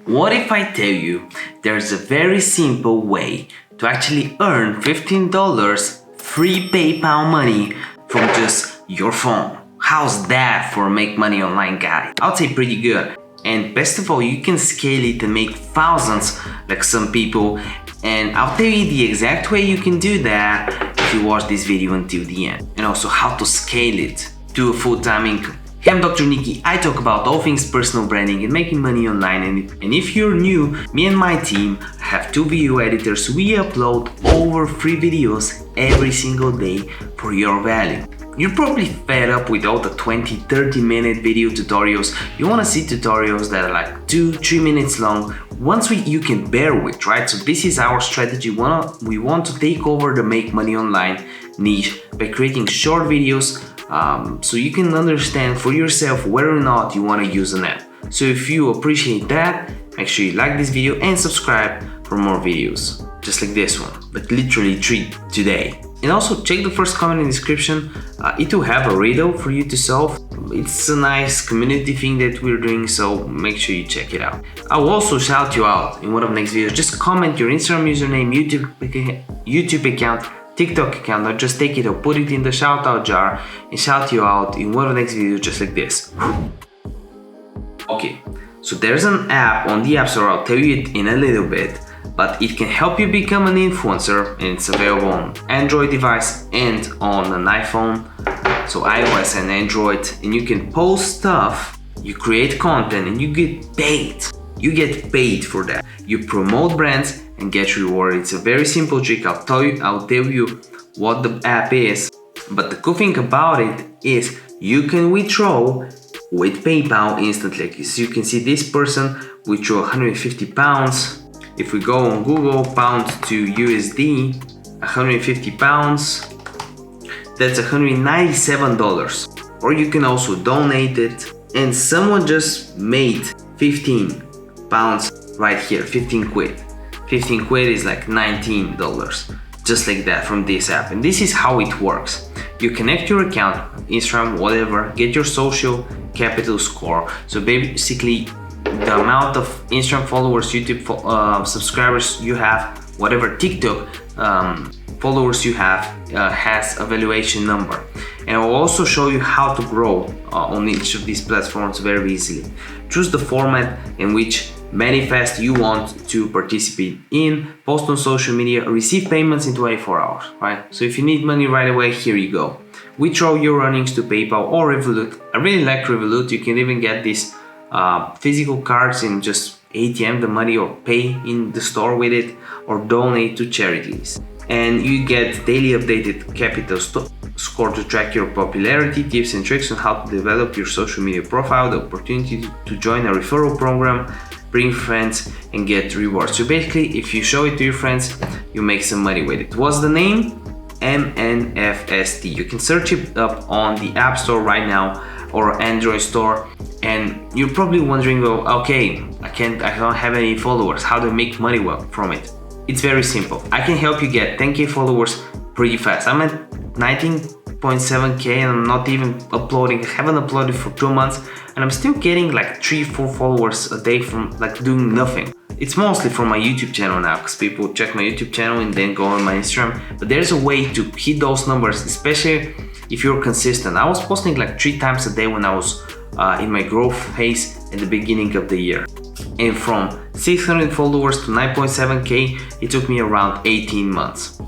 What if I tell you there's a very simple way to actually earn $15 free PayPal money from just your phone? How's that for a make money online guy? I'll say pretty good. And best of all, you can scale it and make thousands like some people. And I'll tell you the exact way you can do that if you watch this video until the end. And also how to scale it to a full-time income. Hey, I'm Dr. Niki. I talk about all things personal branding and making money online. And if you're new, me and my team have 2 video editors. We upload over 3 videos every single day for your value. You're probably fed up with all the 20-30 minute video tutorials. You want to see tutorials that are like 2-3 minutes long, ones you can bear with, right? So this is our strategy. We want to take over the make money online niche by creating short videos so you can understand for yourself whether or not you want to use an app. So if you appreciate that, make sure you like this video and subscribe for more videos just like this one, but literally 3 today. And also check the first comment in the description. It will have a riddle for you to solve. It's a nice community thing that we're doing, so make sure you check it out. I will also shout you out in one of the next videos. Just comment your Instagram username, YouTube account, TikTok account. I'll just take it or put it in the shout out jar and shout you out in one of the next videos just like this. Okay, so there's an app on the App Store. I'll tell you it in a little bit. But it can help you become an influencer, and it's available on Android device and on an iPhone, so iOS and Android, and you can post stuff, you create content and you get paid. You get paid for that. You promote brands and get rewarded. It's a very simple trick. I'll tell you what the app is, but the cool thing about it is you can withdraw with PayPal instantly. As you can see, this person withdrew 150 pounds. If we go on Google, pound to USD, 150 pounds, that's $197. Or you can also donate it. And someone just made 15 pounds right here, 15 quid. 15 quid is like $19, just like that from this app. And this is how it works. You connect your account, Instagram, whatever, get your social capital score. So basically, the amount of Instagram followers, YouTube subscribers you have, whatever TikTok followers you have, has a valuation number. And I will also show you how to grow on each of these platforms very easily. Choose the format in which manifest you want to participate in, post on social media, receive payments in 24 hours, right? So if you need money right away, here you go. Withdraw your earnings to PayPal or Revolut. I really like Revolut. You can even get this physical cards and just ATM the money or pay in the store with it or donate to charities. And you get daily updated capital score to track your popularity, tips and tricks on how to develop your social media profile, the opportunity to join a referral program, bring friends and get rewards. So basically, if you show it to your friends, you make some money with it. What's the name? MNFST. You can search it up on the App Store right now or Android store. And you're probably wondering, well, okay, I don't have any followers. How do I make money from it? It's very simple. I can help you get 10K followers pretty fast. I'm at 19.7K and I'm not even uploading. I haven't uploaded for 2 months and I'm still getting like 3-4 followers a day from like doing nothing. It's mostly from my YouTube channel now because people check my YouTube channel and then go on my Instagram. But there's a way to hit those numbers, especially if you're consistent. I was posting like 3 times a day when I was in my growth phase at the beginning of the year. And from 600 followers to 9.7K, it took me around 18 months.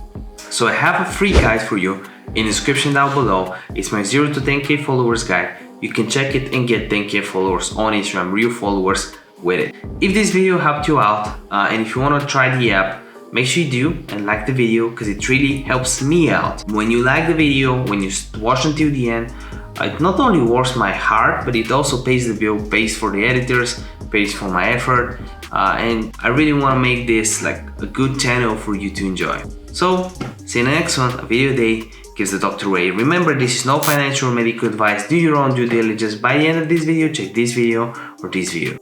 So I have a free guide for you in the description down below. It's my 0 to 10K followers guide. You can check it and get 10K followers on Instagram, real followers with it. If this video helped you out and if you want to try the app, make sure you do and like the video because it really helps me out. When you like the video, when you watch until the end, it not only warms my heart, but it also pays the bill, pays for the editors, pays for my effort, and I really want to make this like a good channel for you to enjoy. So, see you in the next one, a video a day gives the Dr. Ray. Remember, this is no financial or medical advice. Do your own due diligence. By the end of this video, check this video or this video.